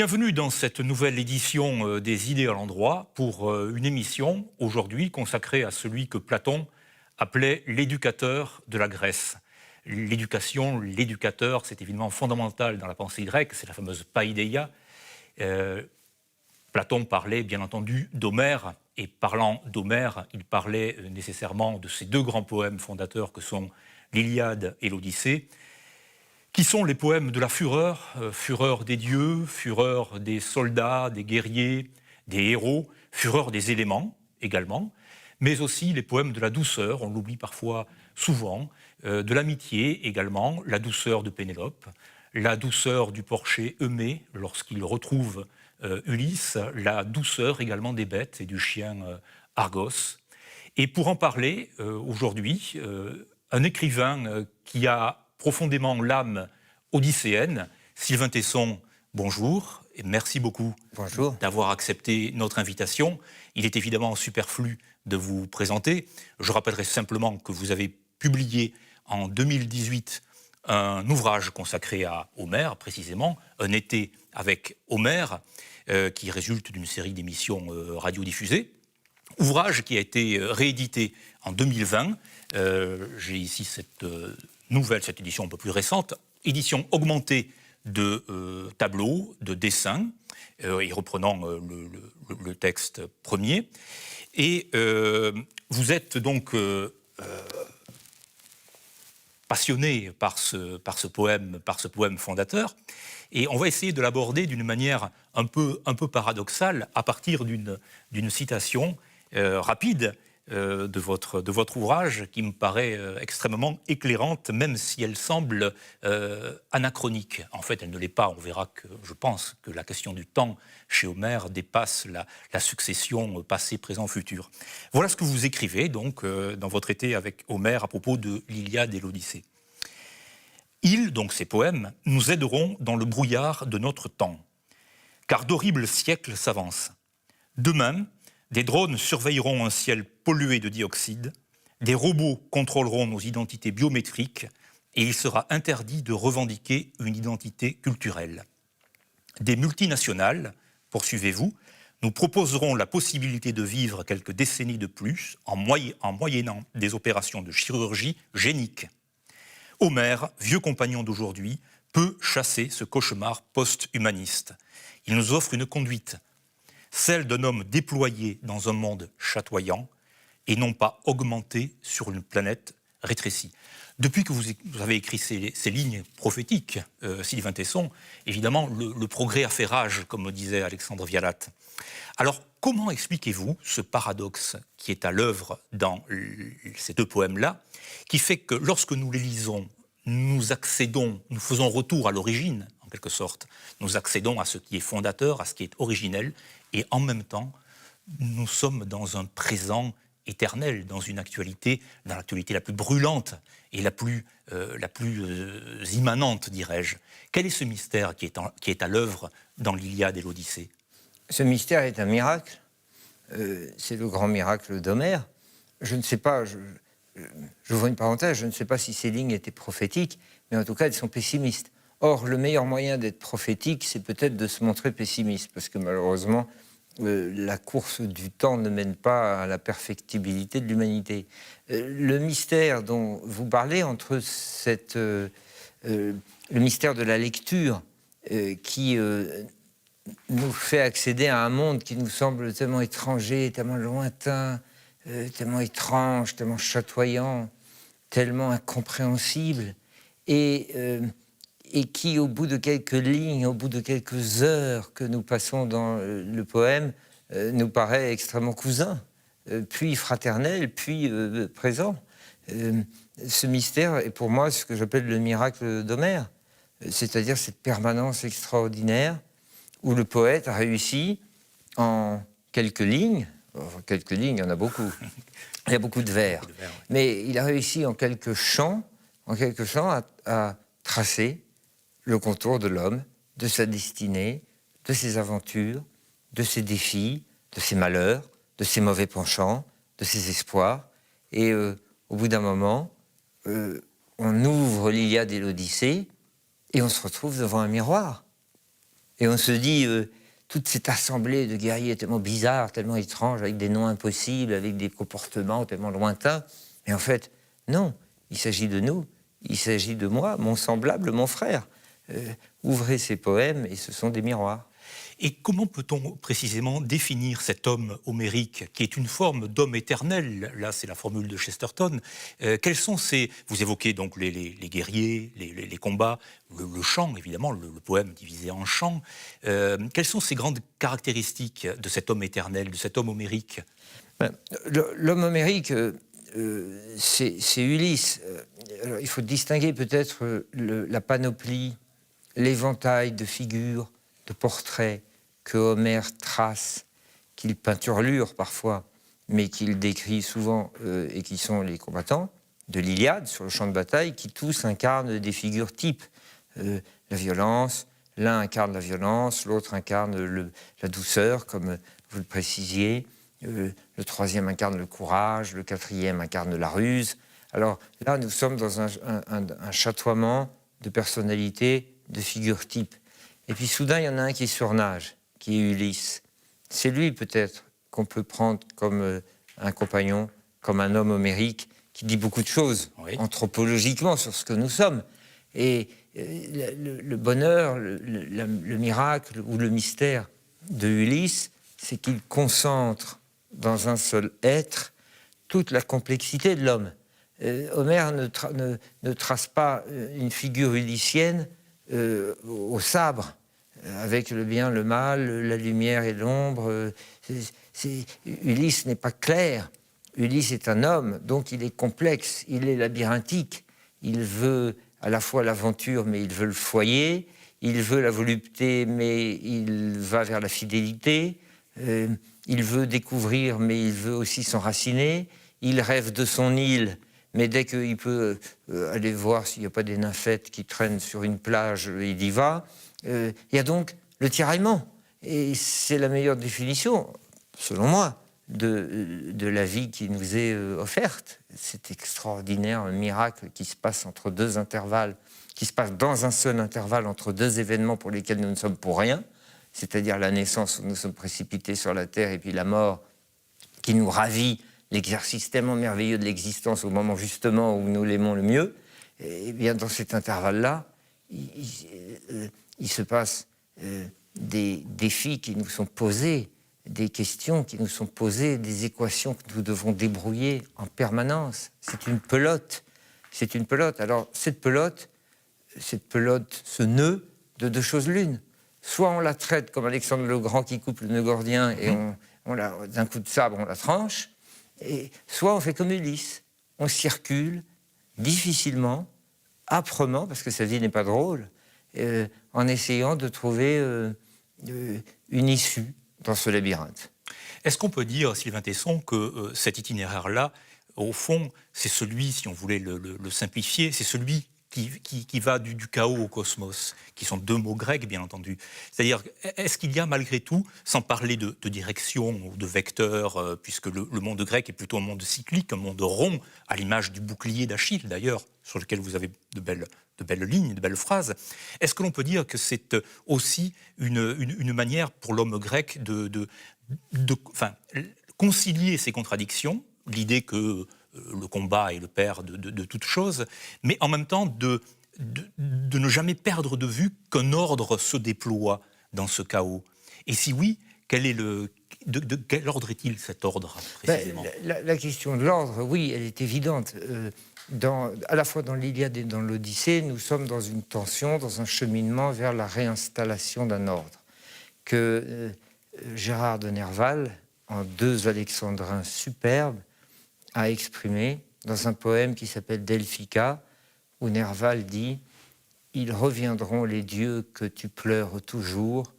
Bienvenue dans cette nouvelle édition des Idées à l'endroit pour une émission aujourd'hui consacrée à celui que Platon appelait l'éducateur de la Grèce. L'éducation, l'éducateur, c'est évidemment fondamental dans la pensée grecque, c'est la fameuse paideia. Platon parlait bien entendu d'Homère, et parlant d'Homère, il parlait nécessairement de ces deux grands poèmes fondateurs que sont l'Iliade et l'Odyssée, qui sont les poèmes de la fureur, fureur des dieux, fureur des soldats, des guerriers, des héros, fureur des éléments également, mais aussi les poèmes de la douceur, on l'oublie parfois souvent, de l'amitié également, la douceur de Pénélope, la douceur du porcher Eumée lorsqu'il retrouve Ulysse, la douceur également des bêtes et du chien Argos. Et pour en parler aujourd'hui, un écrivain qui a profondément l'âme odysséenne, Sylvain Tesson, bonjour, et merci beaucoup d'avoir accepté notre invitation. Il est évidemment superflu de vous présenter. Je rappellerai simplement que vous avez publié en 2018 un ouvrage consacré à Homère, précisément, Un été avec Homère, qui résulte d'une série d'émissions radiodiffusées. Ouvrage qui a été réédité en 2020. J'ai ici cette édition un peu plus récente, édition augmentée de tableaux, de dessins, et reprenant le texte premier. Et vous êtes donc passionné par ce poème fondateur, et on va essayer de l'aborder d'une manière un peu paradoxale, à partir d'une citation rapide de votre ouvrage, qui me paraît extrêmement éclairante, même si elle semble anachronique. En fait, elle ne l'est pas. On verra que, je pense, que la question du temps chez Homère dépasse la succession passé, présent, futur. Voilà ce que vous écrivez donc dans votre été avec Homère à propos de l'Iliade et l'Odyssée. Ils, donc ces poèmes, nous aideront dans le brouillard de notre temps, car d'horribles siècles s'avancent. Demain, des drones surveilleront un ciel pollué de dioxyde, des robots contrôleront nos identités biométriques et il sera interdit de revendiquer une identité culturelle. Des multinationales, poursuivez-vous, nous proposeront la possibilité de vivre quelques décennies de plus en moyennant des opérations de chirurgie génique. Homère, vieux compagnon d'aujourd'hui, peut chasser ce cauchemar post-humaniste. Il nous offre une conduite, celle d'un homme déployé dans un monde chatoyant et non pas augmenté sur une planète rétrécie. Depuis que vous avez écrit ces lignes prophétiques, Sylvain Tesson, évidemment, le progrès a fait rage, comme disait Alexandre Vialat. Alors, comment expliquez-vous ce paradoxe qui est à l'œuvre dans ces deux poèmes-là, qui fait que lorsque nous les lisons, nous faisons retour à l'origine, en quelque sorte, nous accédons à ce qui est fondateur, à ce qui est originel, et en même temps, nous sommes dans un présent éternel, dans l'actualité la plus brûlante et la plus immanente, dirais-je. Quel est ce mystère qui est à l'œuvre dans l'Iliade et l'Odyssée ? Ce mystère est un miracle. C'est le grand miracle d'Homère. Je ne sais pas, j'ouvre une parenthèse, je ne sais pas si ces lignes étaient prophétiques, mais en tout cas, elles sont pessimistes. Or, le meilleur moyen d'être prophétique, c'est peut-être de se montrer pessimiste, parce que malheureusement, la course du temps ne mène pas à la perfectibilité de l'humanité. Le mystère dont vous parlez, entre le mystère de la lecture, qui nous fait accéder à un monde qui nous semble tellement étranger, tellement lointain, tellement étrange, tellement chatoyant, tellement incompréhensible, et qui, au bout de quelques lignes, au bout de quelques heures que nous passons dans le poème, nous paraît extrêmement cousin, puis fraternel, puis présent. Ce mystère est pour moi ce que j'appelle le miracle d'Homère, c'est-à-dire cette permanence extraordinaire où le poète a réussi en quelques lignes, il y en a beaucoup, il y a beaucoup de vers, mais il a réussi en quelques chants à tracer le contour de l'homme, de sa destinée, de ses aventures, de ses défis, de ses malheurs, de ses mauvais penchants, de ses espoirs. Et au bout d'un moment, on ouvre l'Iliade et l'Odyssée et on se retrouve devant un miroir. Et on se dit, toute cette assemblée de guerriers tellement bizarres, tellement étranges, avec des noms impossibles, avec des comportements tellement lointains. Mais en fait, non, il s'agit de nous, il s'agit de moi, mon semblable, mon frère. Ouvrez ces poèmes et ce sont des miroirs. Et comment peut-on précisément définir cet homme homérique, qui est une forme d'homme éternel? Là, c'est la formule de Chesterton. Quels sont ces... Vous évoquez donc les guerriers, les combats, le chant, évidemment, le poème divisé en chants. Quelles sont ces grandes caractéristiques de cet homme éternel, de cet homme homérique? L'homme homérique, c'est Ulysse. Alors, il faut distinguer peut-être la panoplie, l'éventail de figures, de portraits que Homère trace, qu'il peinturlure parfois, mais qu'il décrit souvent, et qui sont les combattants de l'Iliade sur le champ de bataille, qui tous incarnent des figures types. La violence, l'un incarne la violence, l'autre incarne la douceur, comme vous le précisiez, le troisième incarne le courage, le quatrième incarne la ruse. Alors là, nous sommes dans un chatoiement de personnalités, de figures types. Et puis soudain, il y en a un qui surnage, qui est Ulysse. C'est lui peut-être qu'on peut prendre comme un compagnon, comme un homme homérique, qui dit beaucoup de choses, oui, anthropologiquement, sur ce que nous sommes. Et le bonheur, le miracle ou le mystère de Ulysse, c'est qu'il concentre dans un seul être toute la complexité de l'homme. Homère ne trace pas une figure ulyssienne au sabre, avec le bien, le mal, la lumière et l'ombre. Ulysse n'est pas clair. Ulysse est un homme, donc il est complexe, il est labyrinthique. Il veut à la fois l'aventure, mais il veut le foyer. Il veut la volupté, mais il va vers la fidélité. Il veut découvrir, mais il veut aussi s'enraciner. Il rêve de son île, mais dès qu'il peut aller voir s'il n'y a pas des nymphètes qui traînent sur une plage, il y va. Il y a donc le tiraillement. Et c'est la meilleure définition, selon moi, de la vie qui nous est offerte. C'est extraordinaire, un miracle qui se passe entre deux intervalles, qui se passe dans un seul intervalle entre deux événements pour lesquels nous ne sommes pour rien, c'est-à-dire la naissance où nous sommes précipités sur la terre et puis la mort qui nous ravit, l'exercice tellement merveilleux de l'existence au moment justement où nous l'aimons le mieux. Et bien dans cet intervalle-là, il se passe des défis qui nous sont posés, des questions qui nous sont posées, des équations que nous devons débrouiller en permanence. C'est une pelote. C'est une pelote. Alors, cette pelote, ce nœud de deux choses l'une. Soit on la traite comme Alexandre le Grand qui coupe le nœud gordien et d'un coup de sabre, on la tranche. Et soit on fait comme Ulysse. On circule difficilement, âprement, parce que sa vie n'est pas drôle, en essayant de trouver une issue dans ce labyrinthe. Est-ce qu'on peut dire, Sylvain Tesson, que cet itinéraire-là, au fond, c'est celui, si on voulait le simplifier, c'est celui qui va du chaos au cosmos, qui sont deux mots grecs, bien entendu. C'est-à-dire, est-ce qu'il y a malgré tout, sans parler de direction ou de vecteur, puisque le monde grec est plutôt un monde cyclique, un monde rond, à l'image du bouclier d'Achille, d'ailleurs, sur lequel vous avez de belles lignes, de belles phrases. Est-ce que l'on peut dire que c'est aussi une manière pour l'homme grec de concilier ces contradictions, l'idée que le combat est le père de toute chose, mais en même temps de ne jamais perdre de vue qu'un ordre se déploie dans ce chaos. Et si oui, de quel ordre est-il cet ordre précisément? La question de l'ordre, oui, elle est évidente. À la fois dans l'Iliade et dans l'Odyssée, nous sommes dans une tension, dans un cheminement vers la réinstallation d'un ordre que Gérard de Nerval, en deux alexandrins superbes, a exprimé dans un poème qui s'appelle Delphica, où Nerval dit « Ils reviendront les dieux que tu pleures toujours,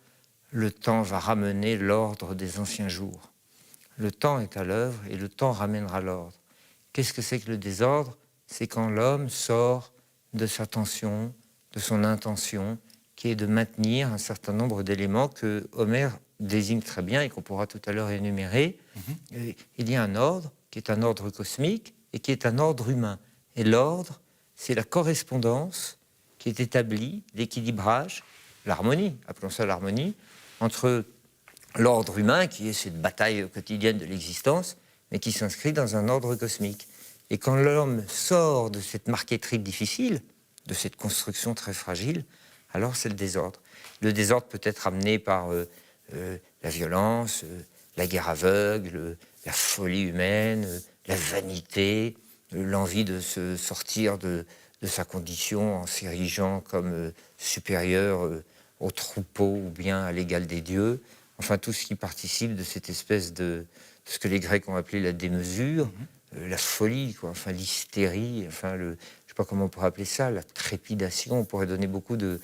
le temps va ramener l'ordre des anciens jours. » Le temps est à l'œuvre et le temps ramènera l'ordre. Qu'est-ce que c'est que le désordre? C'est quand l'homme sort de sa tension, de son intention, qui est de maintenir un certain nombre d'éléments que Homère désigne très bien et qu'on pourra tout à l'heure énumérer. Il y a un ordre qui est un ordre cosmique et qui est un ordre humain. Et l'ordre, c'est la correspondance qui est établie, l'équilibrage l'harmonie, appelons ça l'harmonie, entre l'ordre humain, qui est cette bataille quotidienne de l'existence, mais qui s'inscrit dans un ordre cosmique. Et quand l'homme sort de cette marqueterie difficile, de cette construction très fragile, alors c'est le désordre. Le désordre peut être amené par la violence, la guerre aveugle, la folie humaine, la vanité, l'envie de se sortir de sa condition en s'érigeant comme supérieur au troupeau ou bien à l'égal des dieux. Enfin, tout ce qui participe de cette espèce de ce que les Grecs ont appelé la démesure, la folie, quoi, enfin, l'hystérie, enfin, je ne sais pas comment on pourrait appeler ça, la trépidation. On pourrait donner beaucoup de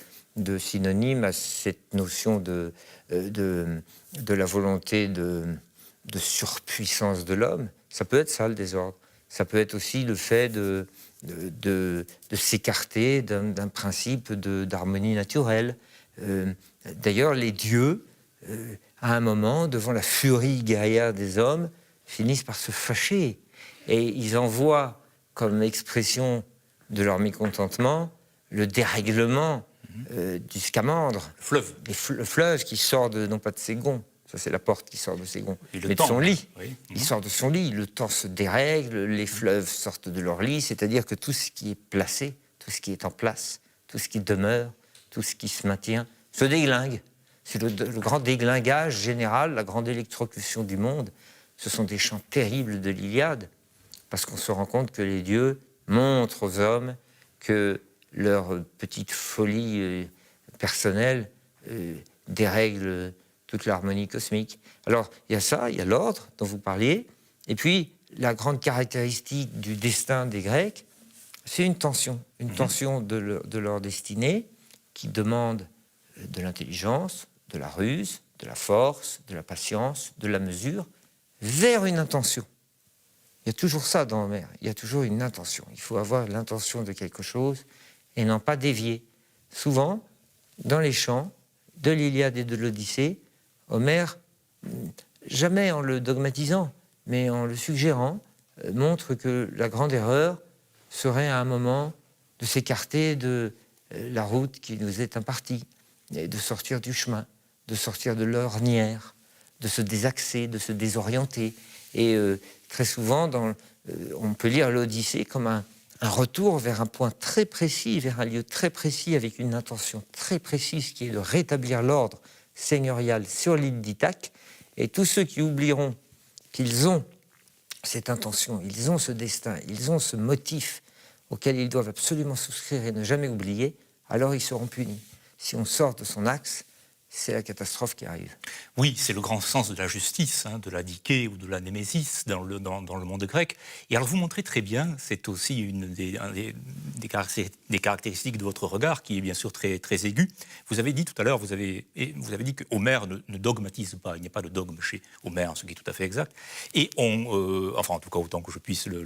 synonymes à cette notion de la volonté de surpuissance de l'homme. Ça peut être ça, le désordre. Ça peut être aussi le fait de s'écarter d'un principe d'harmonie naturelle. D'ailleurs, les dieux, à un moment, devant la furie guerrière des hommes, finissent par se fâcher. Et ils envoient comme expression de leur mécontentement le dérèglement du Scamandre. Fleuve. Le fleuve qui sort non pas de ses gonds, ça c'est la porte qui sort de ses gonds, mais de son lit. Oui. Il sort de son lit, le temps se dérègle, les fleuves sortent de leur lit, c'est-à-dire que tout ce qui est placé, tout ce qui est en place, tout ce qui demeure, tout ce qui se maintient, se déglingue. C'est le grand déglingage général, la grande électrocution du monde. Ce sont des chants terribles de l'Iliade, parce qu'on se rend compte que les dieux montrent aux hommes que leur petite folie personnelle dérègle toute l'harmonie cosmique. Alors, il y a ça, il y a l'ordre dont vous parliez, et puis la grande caractéristique du destin des Grecs, c'est une tension de leur destinée qui demande de l'intelligence, de la ruse, de la force, de la patience, de la mesure, vers une intention. Il y a toujours ça dans Homère, il y a toujours une intention. Il faut avoir l'intention de quelque chose et n'en pas dévier. Souvent, dans les chants de l'Iliade et de l'Odyssée, Homère, jamais en le dogmatisant, mais en le suggérant, montre que la grande erreur serait à un moment de s'écarter de la route qui nous est impartie, et de sortir du chemin, de sortir de l'ornière, de se désaxer, de se désorienter. Et très souvent, on peut lire l'Odyssée comme un retour vers un point très précis, vers un lieu très précis, avec une intention très précise qui est de rétablir l'ordre seigneurial sur l'île d'Ithaque. Et tous ceux qui oublieront qu'ils ont cette intention, ils ont ce destin, ils ont ce motif auquel ils doivent absolument souscrire et ne jamais oublier, alors ils seront punis. Si on sort de son axe, c'est la catastrophe qui arrive. Oui, c'est le grand sens de la justice, de la dikée ou de la némésis dans le monde grec. Et alors vous montrez très bien, c'est aussi une des caractéristiques de votre regard qui est bien sûr très, très aigu. Vous avez dit tout à l'heure, vous avez dit que Homère ne dogmatise pas, il n'y a pas de dogme chez Homère, ce qui est tout à fait exact. Et enfin en tout cas autant que je puisse le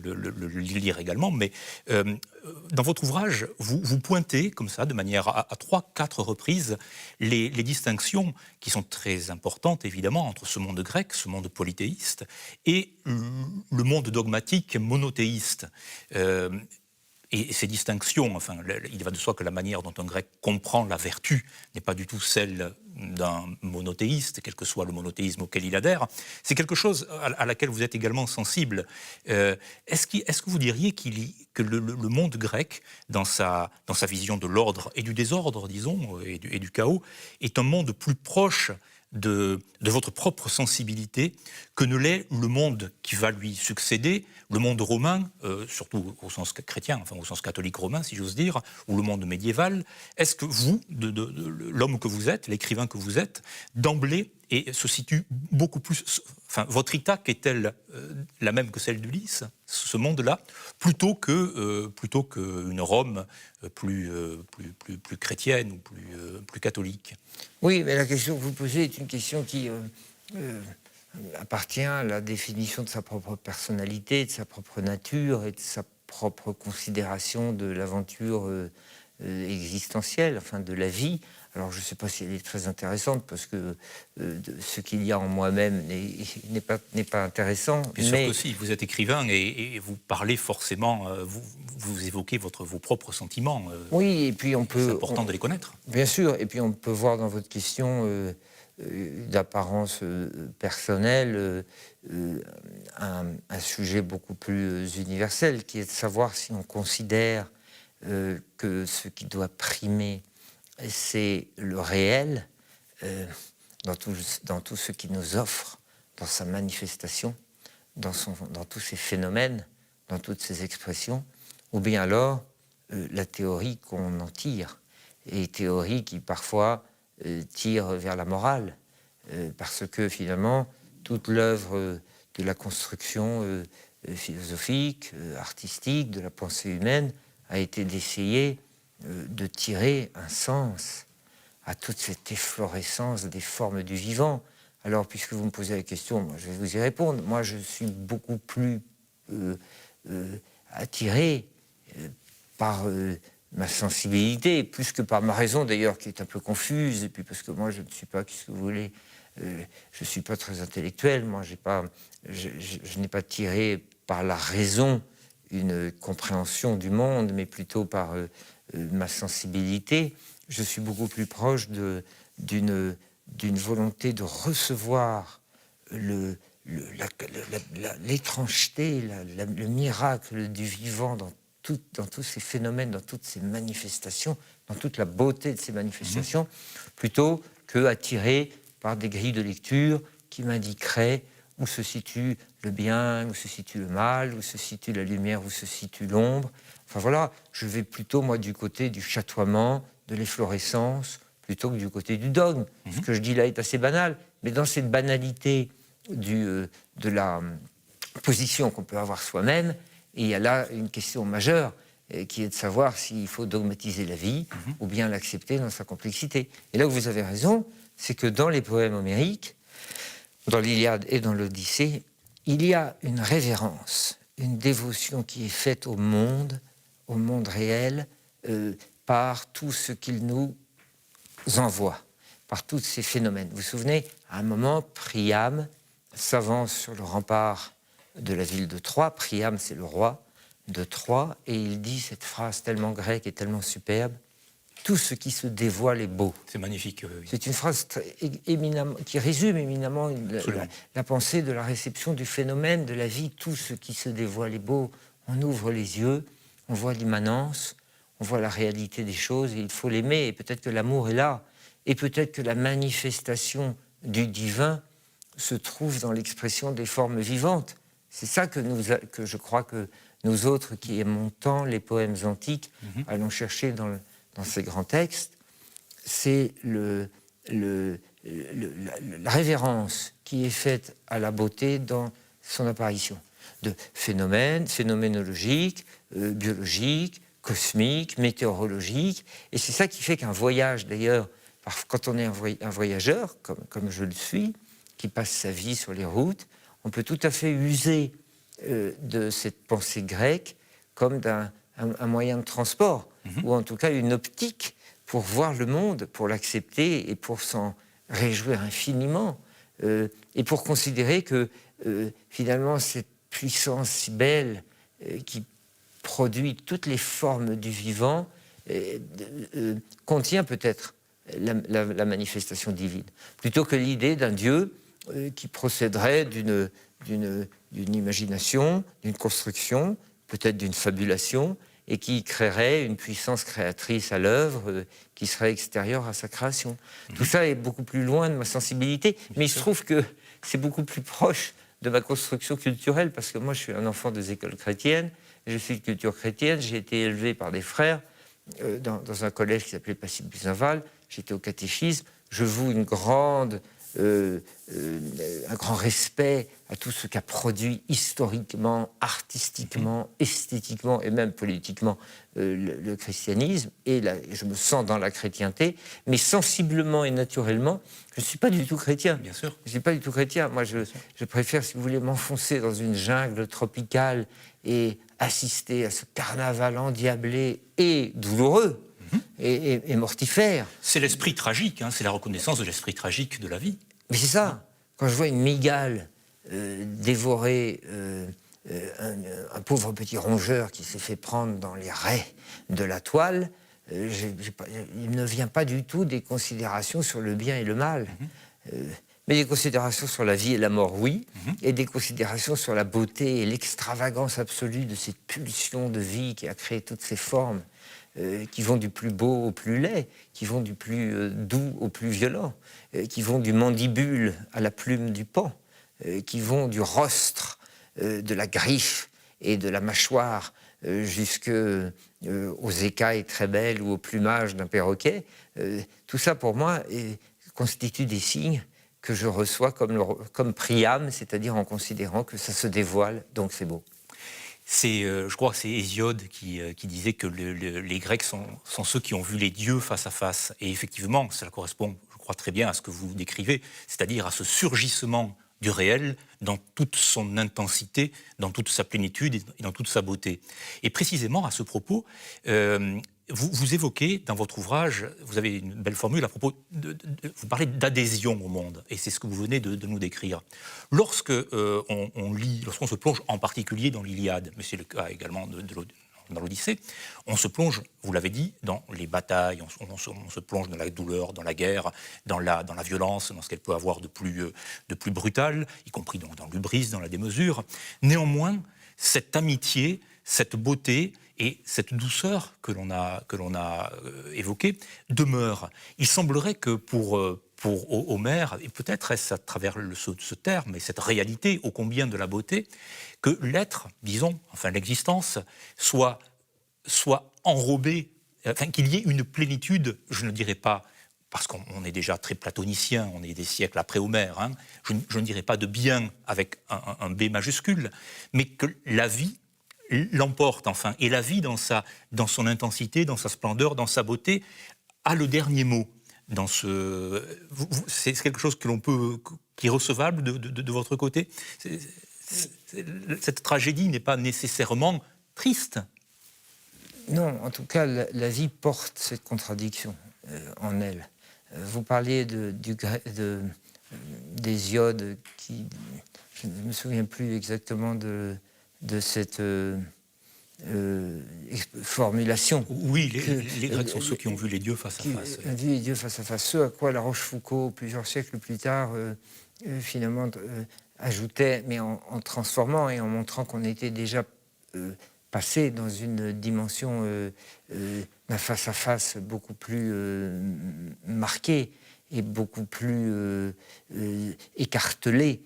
lire également, mais dans votre ouvrage, vous pointez comme ça, de manière à 3-4 reprises, les distinctions qui sont très importantes, évidemment, entre ce monde grec, ce monde polythéiste, et le monde dogmatique monothéiste. Et ces distinctions, enfin, il va de soi que la manière dont un grec comprend la vertu n'est pas du tout celle d'un monothéiste, quel que soit le monothéisme auquel il adhère. C'est quelque chose à laquelle vous êtes également sensible. Est-ce que vous diriez que le monde grec, dans sa vision de l'ordre et du désordre, disons, et du chaos, est un monde plus proche de votre propre sensibilité que ne l'est le monde qui va lui succéder, le monde romain, surtout au sens chrétien, enfin au sens catholique romain, si j'ose dire, ou le monde médiéval. Est-ce que vous, l'homme que vous êtes, l'écrivain que vous êtes, d'emblée, et se situe beaucoup plus... Enfin, votre Ithaque est-elle la même que celle d'Ulysse, ce monde-là, plutôt qu'une Rome plus chrétienne ou plus catholique? Oui, mais la question que vous posez est une question qui appartient à la définition de sa propre personnalité, de sa propre nature et de sa propre considération de l'aventure existentielle, enfin de la vie. Alors je ne sais pas si elle est très intéressante parce que ce qu'il y a en moi-même n'est pas intéressant. Bien sûr que si, vous êtes écrivain et vous parlez forcément, vous vous évoquez vos propres sentiments. Oui, et puis on peut... C'est important de les connaître. Bien sûr, et puis on peut voir dans votre question d'apparence personnelle un sujet beaucoup plus universel, qui est de savoir si on considère que ce qui doit primer, c'est le réel dans tout ce qui nous offre, dans sa manifestation, dans tous ses phénomènes, dans toutes ses expressions, ou bien alors la théorie qu'on en tire, et théorie qui parfois tire vers la morale, parce que finalement toute l'œuvre de la construction philosophique, artistique, de la pensée humaine a été d'essayer de tirer un sens à toute cette efflorescence des formes du vivant. Alors, puisque vous me posez la question, moi, je vais vous y répondre. Moi, je suis beaucoup plus attiré par ma sensibilité, plus que par ma raison, d'ailleurs, qui est un peu confuse, et puis parce que moi, je ne suis pas, qu'est-ce que vous voulez, je ne suis pas très intellectuel, moi, je n'ai pas tiré par la raison une compréhension du monde, mais plutôt par ma sensibilité. Je suis beaucoup plus proche d'une volonté de recevoir l'étrangeté, le miracle du vivant dans tous ces phénomènes, dans toutes ces manifestations, dans toute la beauté de ces manifestations, plutôt qu'attiré par des grilles de lecture qui m'indiqueraient où se situe le bien, où se situe le mal, où se situe la lumière, où se situe l'ombre. Enfin voilà, je vais plutôt, moi, du côté du chatoiement, de l'efflorescence, plutôt que du côté du dogme. Ce que je dis là est assez banal, mais dans cette banalité de la position qu'on peut avoir soi-même, il y a là une question majeure, qui est de savoir s'il faut dogmatiser la vie ou bien l'accepter dans sa complexité. Et là où vous avez raison, c'est que dans les poèmes homériques, dans l'Iliade et dans l'Odyssée, il y a une révérence, une dévotion qui est faite au monde réel, par tout ce qu'il nous envoie, par tous ces phénomènes. Vous vous souvenez, à un moment, Priam s'avance sur le rempart de la ville de Troie. Priam, c'est le roi de Troie, et il dit cette phrase tellement grecque et tellement superbe: tout ce qui se dévoile est beau. C'est magnifique. Oui. C'est une phrase qui résume éminemment la pensée de la réception du phénomène de la vie. Tout ce qui se dévoile est beau. On ouvre les yeux, on voit l'immanence, on voit la réalité des choses, et il faut l'aimer. Et peut-être que l'amour est là, et peut-être que la manifestation du divin se trouve dans l'expression des formes vivantes. C'est ça que je crois que nous autres qui aimons tant les poèmes antiques allons chercher dans ces grands textes. C'est la révérence qui est faite à la beauté dans son apparition, de phénomènes phénoménologiques, biologiques, cosmiques, météorologiques. Et c'est ça qui fait qu'un voyage, d'ailleurs, quand on est un voyageur, comme je le suis, qui passe sa vie sur les routes, on peut tout à fait user de cette pensée grecque comme d'un moyen de transport, ou en tout cas une optique pour voir le monde, pour l'accepter et pour s'en réjouir infiniment, et pour considérer que finalement cette puissance si belle qui produit toutes les formes du vivant contient peut-être la manifestation divine, plutôt que l'idée d'un Dieu qui procéderait d'une imagination, d'une construction, peut-être d'une fabulation, et qui créerait une puissance créatrice à l'œuvre qui serait extérieure à sa création. Tout ça est beaucoup plus loin de ma sensibilité, mais il se trouve que c'est beaucoup plus proche de ma construction culturelle, parce que moi je suis un enfant des écoles chrétiennes, je suis de culture chrétienne, j'ai été élevé par des frères dans un collège qui s'appelait Passy-Buzenval, j'étais au catéchisme, je voue un grand respect à tout ce qu'a produit historiquement, artistiquement, esthétiquement et même politiquement le christianisme, et je me sens dans la chrétienté, mais sensiblement et naturellement, je ne suis pas du tout chrétien. Bien sûr. Je ne suis pas du tout chrétien. Moi, je préfère, si vous voulez, m'enfoncer dans une jungle tropicale et assister à ce carnaval endiablé et douloureux, et mortifère. C'est l'esprit tragique, c'est la reconnaissance de l'esprit tragique de la vie. Mais c'est ça. Quand je vois une mygale dévorer un pauvre petit rongeur qui s'est fait prendre dans les raies de la toile, il ne vient pas du tout des considérations sur le bien et le mal. Mais des considérations sur la vie et la mort, oui, et des considérations sur la beauté et l'extravagance absolue de cette pulsion de vie qui a créé toutes ces formes, qui vont du plus beau au plus laid, qui vont du plus doux au plus violent, qui vont du mandibule à la plume du paon, qui vont du rostre, de la griffe et de la mâchoire jusqu'aux écailles très belles ou au plumage d'un perroquet. Tout ça, pour moi, constitue des signes que je reçois comme priam, c'est-à-dire en considérant que ça se dévoile, donc c'est beau. Je crois que c'est Hésiode qui disait que les Grecs sont ceux qui ont vu les dieux face à face. Et effectivement, cela correspond, je crois, très bien à ce que vous décrivez, c'est-à-dire à ce surgissement du réel dans toute son intensité, dans toute sa plénitude et dans toute sa beauté. Et précisément à ce propos, vous évoquez dans votre ouvrage, vous avez une belle formule à propos vous parlez d'adhésion au monde, et c'est ce que vous venez de nous décrire. Lorsque on lit, lorsqu'on se plonge en particulier dans l'Iliade, mais c'est le cas également dans l'Odyssée, on se plonge, vous l'avez dit, dans les batailles, on se plonge dans la douleur, dans la guerre, dans la violence, dans ce qu'elle peut avoir de plus brutal, y compris dans l'hubris, dans la démesure. Néanmoins, cette amitié, cette beauté et cette douceur que l'on a évoquée demeure. Il semblerait que pour Homère, et peut-être est-ce à travers ce terme et cette réalité ô combien de la beauté, que l'être, disons, enfin l'existence, soit enrobé, enfin qu'il y ait une plénitude, je ne dirais pas, parce qu'on est déjà très platonicien, on est des siècles après Homère, hein, je ne dirais pas de bien avec un B majuscule, mais que la vie l'emporte, enfin, et la vie dans son intensité, dans sa splendeur, dans sa beauté, a le dernier mot. C'est quelque chose qui est recevable de votre côté. Cette tragédie n'est pas nécessairement triste. Non, en tout cas, la vie porte cette contradiction en elle. Vous parliez d'Hésiode, qui, je ne me souviens plus exactement de cette formulation. Oui, les Grecs sont ceux qui ont vu les dieux face à face. Vu les dieux face à face. Ce à quoi La Rochefoucauld, plusieurs siècles plus tard, finalement ajoutait, mais en transformant et en montrant qu'on était déjà passé dans une dimension d'un face à face beaucoup plus marquée et beaucoup plus écartelée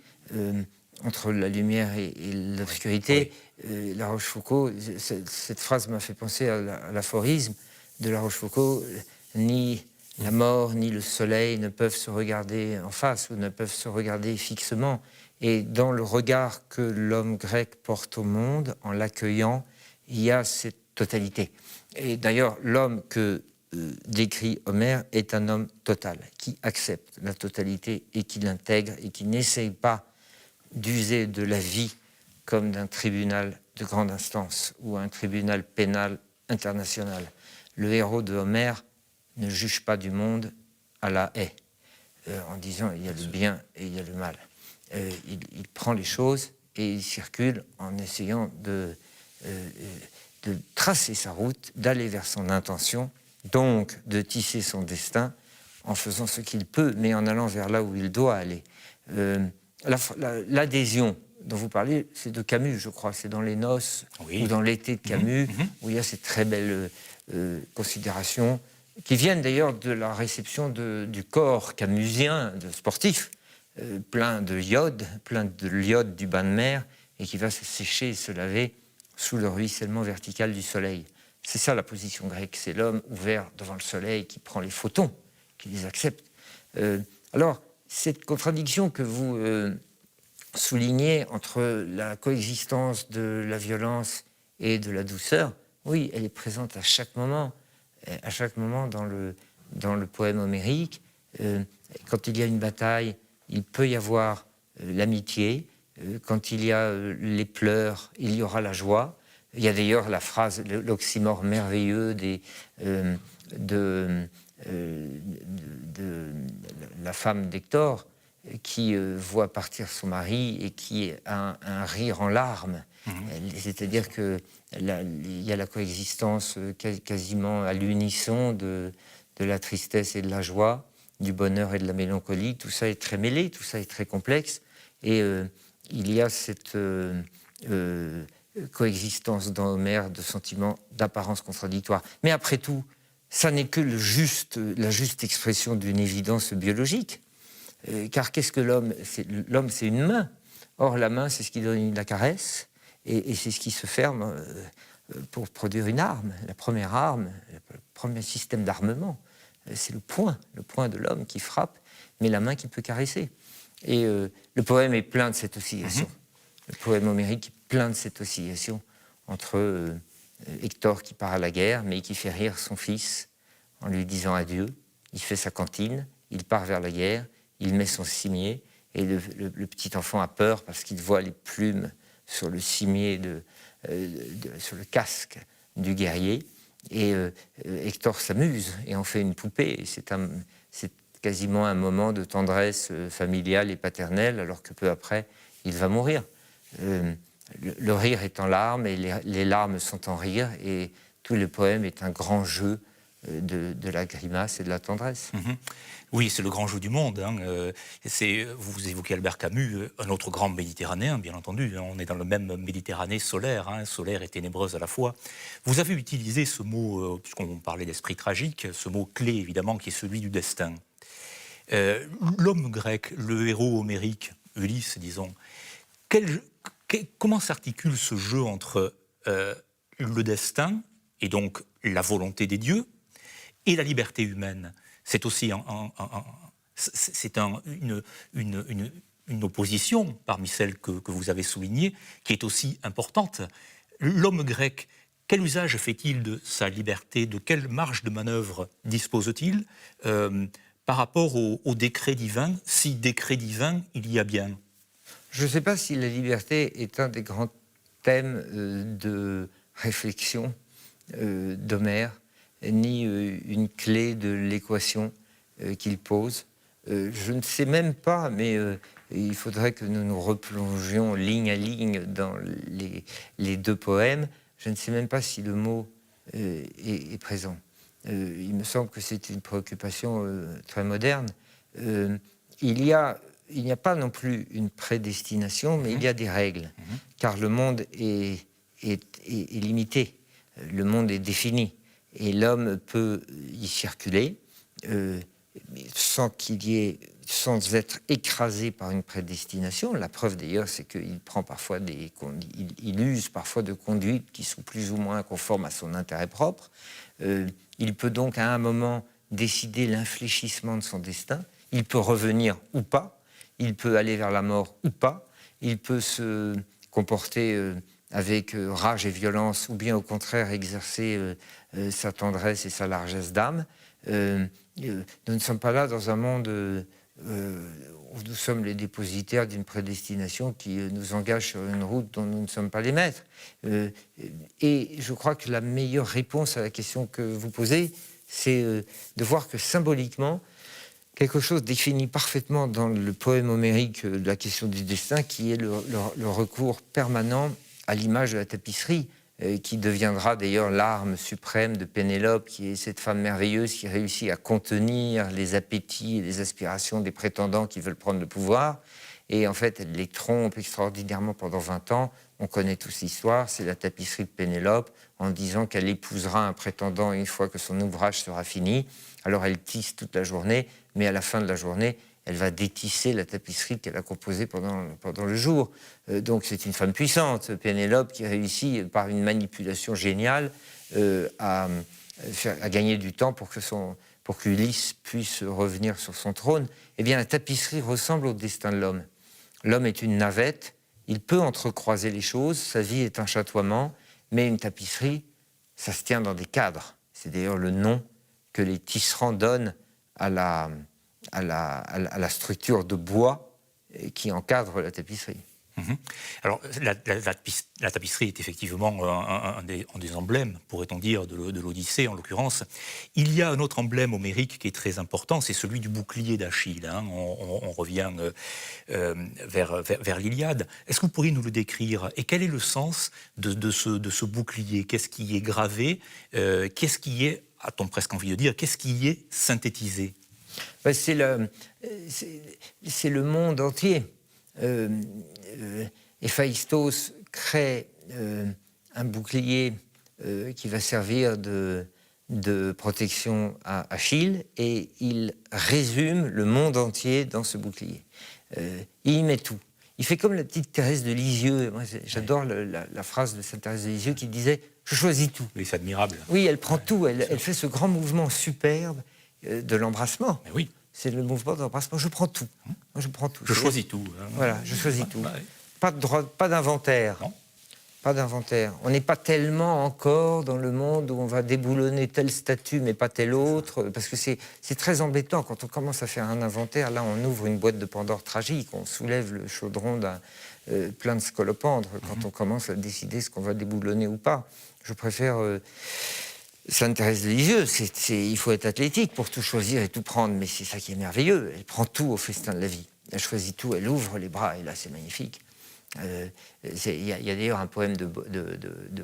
entre la lumière et l'obscurité. Oui. La Rochefoucauld, cette phrase m'a fait penser à l'aphorisme de La Rochefoucauld, ni la mort ni le soleil ne peuvent se regarder en face ou ne peuvent se regarder fixement. Et dans le regard que l'homme grec porte au monde, en l'accueillant, il y a cette totalité. Et d'ailleurs, l'homme que décrit Homère est un homme total, qui accepte la totalité et qui l'intègre et qui n'essaye pas d'user de la vie comme d'un tribunal de grande instance ou un tribunal pénal international. Le héros de Homère ne juge pas du monde à la haie, en disant il y a le bien et il y a le mal. Il prend les choses et il circule en essayant de tracer sa route, d'aller vers son intention, donc de tisser son destin en faisant ce qu'il peut, mais en allant vers là où il doit aller. L'adhésion dont vous parlez, c'est de Camus, je crois. C'est dans Les Noces, oui, ou dans L'été de Camus, où il y a ces très belles considérations qui viennent d'ailleurs de la réception du corps camusien, de sportif, plein de l'iode du bain de mer, et qui va se sécher et se laver sous le ruissellement vertical du soleil. C'est ça la position grecque, c'est l'homme ouvert devant le soleil qui prend les photons, qui les accepte. Alors, cette contradiction que vous soulignez entre la coexistence de la violence et de la douceur, oui, elle est présente à chaque moment dans le poème homérique. Quand il y a une bataille, il peut y avoir l'amitié. Quand il y a les pleurs, il y aura la joie. Il y a d'ailleurs la phrase, l'oxymore merveilleux de la femme d'Hector, qui voit partir son mari et qui a un rire en larmes. C'est-à-dire qu'il y a la coexistence quasiment à l'unisson de la tristesse et de la joie, du bonheur et de la mélancolie. Tout ça est très mêlé, tout ça est très complexe. Et il y a cette coexistence dans Homère de sentiments d'apparence contradictoire. Mais après tout, ça n'est que la juste expression d'une évidence biologique. Car qu'est-ce que l'homme ? L'homme, c'est une main. Or, la main, c'est ce qui donne la caresse, et c'est ce qui se ferme pour produire une arme. La première arme, le premier système d'armement, c'est le poing de l'homme qui frappe, mais la main qui peut caresser. Et le poème est plein de cette oscillation. Le poème homérique est plein de cette oscillation entre Hector qui part à la guerre, mais qui fait rire son fils en lui disant adieu. Il fait sa cantine, il part vers la guerre, il met son cimier, et le petit enfant a peur parce qu'il voit les plumes sur le cimier, sur le casque du guerrier. Et Hector s'amuse et en fait une poupée. C'est quasiment un moment de tendresse familiale et paternelle, alors que peu après, il va mourir. Le rire est en larmes et les larmes sont en rire, et tout le poème est un grand jeu de la grimace et de la tendresse. Oui, c'est le grand jeu du monde. Vous évoquez Albert Camus, un autre grand méditerranéen, bien entendu. On est dans le même Méditerranée solaire, solaire et ténébreuse à la fois. Vous avez utilisé ce mot, puisqu'on parlait d'esprit tragique, ce mot clé, évidemment, qui est celui du destin. L'homme grec, le héros homérique, Ulysse, disons, comment s'articule ce jeu entre le destin, et donc la volonté des dieux, et la liberté humaine? C'est aussi une opposition, parmi celles que vous avez soulignées, qui est aussi importante. L'homme grec, quel usage fait-il de sa liberté? De quelle marge de manœuvre dispose-t-il par rapport au décret divin, si décret divin il y a bien? Je ne sais pas si la liberté est un des grands thèmes de réflexion d'Homère, ni une clé de l'équation qu'il pose. Je ne sais même pas, mais il faudrait que nous nous replongions ligne à ligne dans les deux poèmes. Je ne sais même pas si le mot est présent. Il me semble que c'est une préoccupation très moderne. Il n'y a pas non plus une prédestination, mais il y a des règles, car le monde est limité, le monde est défini, et l'homme peut y circuler sans être écrasé par une prédestination. La preuve d'ailleurs, c'est qu'il prend parfois il use parfois de conduites qui sont plus ou moins conformes à son intérêt propre. Il peut donc à un moment décider l'infléchissement de son destin. Il peut revenir ou pas. Il peut aller vers la mort ou pas. Il peut se comporter avec rage et violence, ou bien au contraire exercer sa tendresse et sa largesse d'âme. Nous ne sommes pas là dans un monde où nous sommes les dépositaires d'une prédestination qui nous engage sur une route dont nous ne sommes pas les maîtres. Et je crois que la meilleure réponse à la question que vous posez, c'est de voir que symboliquement, quelque chose définit parfaitement dans le poème homérique de la question du destin, qui est le recours permanent à l'image de la tapisserie, qui deviendra d'ailleurs l'arme suprême de Pénélope, qui est cette femme merveilleuse qui réussit à contenir les appétits et les aspirations des prétendants qui veulent prendre le pouvoir. Et en fait, elle les trompe extraordinairement pendant 20 ans. On connaît tous l'histoire, c'est la tapisserie de Pénélope, en disant qu'elle épousera un prétendant une fois que son ouvrage sera fini. Alors elle tisse toute la journée, mais à la fin de la journée, elle va détisser la tapisserie qu'elle a composée pendant le jour. Donc c'est une femme puissante, Pénélope, qui réussit par une manipulation géniale à gagner du temps pour qu'Ulysse puisse revenir sur son trône. Eh bien, la tapisserie ressemble au destin de l'homme. L'homme est une navette, il peut entrecroiser les choses, sa vie est un chatoiement, mais une tapisserie, ça se tient dans des cadres. C'est d'ailleurs le nom que les tisserands donnent à la structure de bois qui encadre la tapisserie. Alors, la tapisserie est effectivement un des emblèmes, pourrait-on dire, de l'Odyssée, en l'occurrence. Il y a un autre emblème homérique qui est très important, c'est celui du bouclier d'Achille. On revient vers l'Iliade. Est-ce que vous pourriez nous le décrire? Et quel est le sens de ce bouclier? Qu'est-ce qui est gravé? Qu'est-ce qui est, a-t-on presque envie de dire, qu'est-ce qui y est synthétisé? C'est le monde entier. Héphaïstos crée un bouclier qui va servir de protection à Achille, et il résume le monde entier dans ce bouclier. Il y met tout. Il fait comme la petite Thérèse de Lisieux. Moi, j'adore la phrase de sainte Thérèse de Lisieux qui disait « Je choisis tout ». Oui, c'est admirable. Oui, elle prend tout. Elle fait ce grand mouvement superbe de l'embrassement. Mais oui. C'est le mouvement d'embrassement. Je prends tout. Moi, je prends tout. Je choisis tout. Voilà, je choisis tout. Ouais. Pas de droit, pas d'inventaire. Non. Pas d'inventaire. On n'est pas tellement encore dans le monde où on va déboulonner tel statut mais pas tel autre, parce que c'est très embêtant quand on commence à faire un inventaire. Là, on ouvre une boîte de Pandore tragique, on soulève le chaudron plein de scolopendres quand on commence à décider ce qu'on va déboulonner ou pas. Je préfère sainte Thérèse de Lisieux. Il faut être athlétique pour tout choisir et tout prendre, mais c'est ça qui est merveilleux. Elle prend tout au festin de la vie. Elle choisit tout, elle ouvre les bras, et là, c'est magnifique. Il y a d'ailleurs un poème de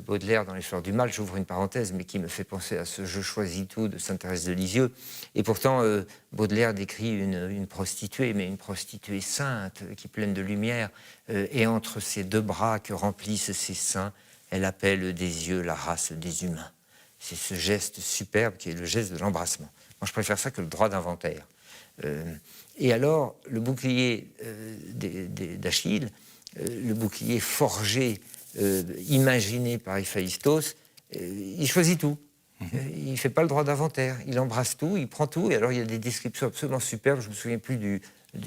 Baudelaire dans Les Fleurs du Mal, j'ouvre une parenthèse, mais qui me fait penser à ce « Je choisis tout » de sainte Thérèse de Lisieux. Et pourtant, Baudelaire décrit une prostituée, mais une prostituée sainte, qui est pleine de lumière, et entre ses deux bras que remplissent ses seins, elle appelle des yeux la race des humains. C'est ce geste superbe qui est le geste de l'embrassement. Moi, je préfère ça que le droit d'inventaire. Et alors, le bouclier d'Achille, le bouclier forgé, imaginé par Héphaïstos, il choisit tout. Il ne fait pas le droit d'inventaire. Il embrasse tout, il prend tout. Et alors, il y a des descriptions absolument superbes. Je ne me souviens plus du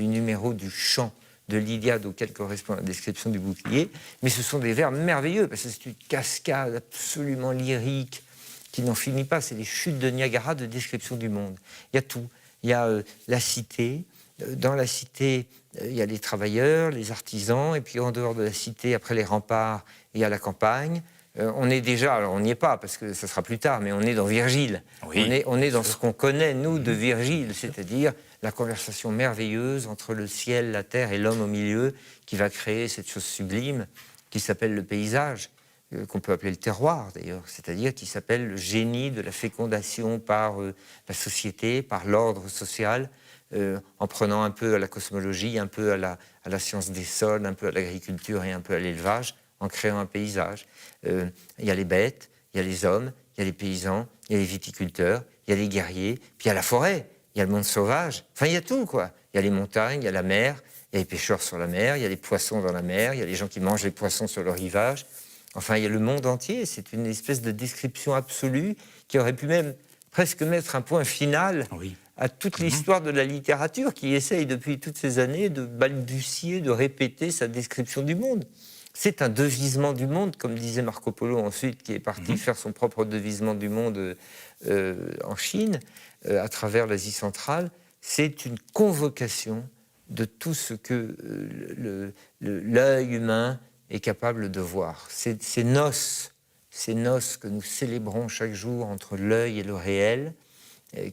numéro du chant de l'Iliade auquel correspond la description du bouclier. Mais ce sont des vers merveilleux, parce que c'est une cascade absolument lyrique qui n'en finit pas. C'est les chutes de Niagara de description du monde. Il y a tout. Il y a la cité. Dans la cité, il y a les travailleurs, les artisans, et puis en dehors de la cité, après les remparts, il y a la campagne. On est déjà, alors on n'y est pas parce que ça sera plus tard, mais on est dans Virgile. Oui, on est dans ce qu'on connaît, nous, de Virgile, c'est-à-dire la conversation merveilleuse entre le ciel, la terre et l'homme au milieu, qui va créer cette chose sublime qui s'appelle le paysage, qu'on peut appeler le terroir d'ailleurs, c'est-à-dire qui s'appelle le génie de la fécondation par la société, par l'ordre social, en prenant un peu à la cosmologie, un peu à la science des sols, un peu à l'agriculture et un peu à l'élevage, en créant un paysage. Il y a les bêtes, il y a les hommes, il y a les paysans, il y a les viticulteurs, il y a les guerriers, puis il y a la forêt, il y a le monde sauvage, enfin il y a tout quoi. Il y a les montagnes, il y a la mer, il y a les pêcheurs sur la mer, il y a les poissons dans la mer, il y a les gens qui mangent les poissons sur le rivage. Enfin, il y a le monde entier, c'est une espèce de description absolue qui aurait pu même presque mettre un point final à toute l'histoire de la littérature qui essaye depuis toutes ces années de balbutier, de répéter sa description du monde. C'est un devisement du monde, comme disait Marco Polo ensuite, qui est parti faire son propre devisement du monde en Chine, à travers l'Asie centrale. C'est une convocation de tout ce que l'œil humain est capable de voir. Ces noces que nous célébrons chaque jour entre l'œil et le réel,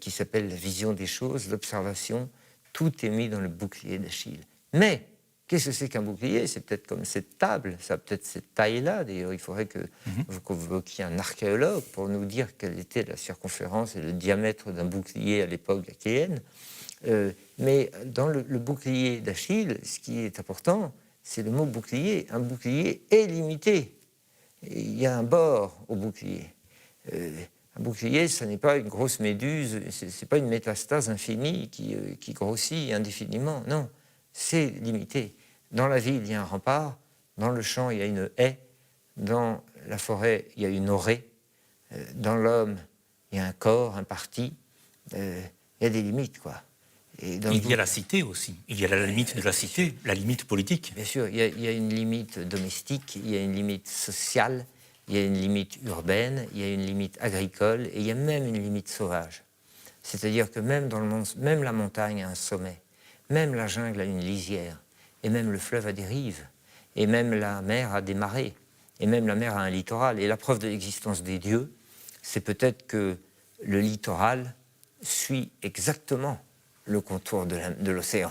qui s'appelle la vision des choses, l'observation, tout est mis dans le bouclier d'Achille. Mais qu'est-ce que c'est qu'un bouclier? C'est peut-être comme cette table, ça a peut-être cette taille-là. D'ailleurs, il faudrait que vous convoquiez un archéologue pour nous dire quelle était la circonférence et le diamètre d'un bouclier à l'époque achéenne. Mais dans le bouclier d'Achille, ce qui est important, c'est le mot bouclier. Un bouclier est limité. Il y a un bord au bouclier. Un bouclier, ce n'est pas une grosse méduse, ce n'est pas une métastase infinie qui grossit indéfiniment. Non, c'est limité. Dans la ville, il y a un rempart. Dans le champ, il y a une haie. Dans la forêt, il y a une orée. Dans l'homme, il y a un corps, un parti. Il y a des limites, quoi. Et il y a la cité aussi. Il y a la limite de la cité, la limite politique. Bien sûr, il y a une limite domestique, il y a une limite sociale, il y a une limite urbaine, il y a une limite agricole, et il y a même une limite sauvage. C'est-à-dire que même dans le monde, même la montagne a un sommet, même la jungle a une lisière, et même le fleuve a des rives. Et même la mer a des marées. Et même la mer a un littoral. Et la preuve de l'existence des dieux, c'est peut-être que le littoral suit exactement le contour de l'océan.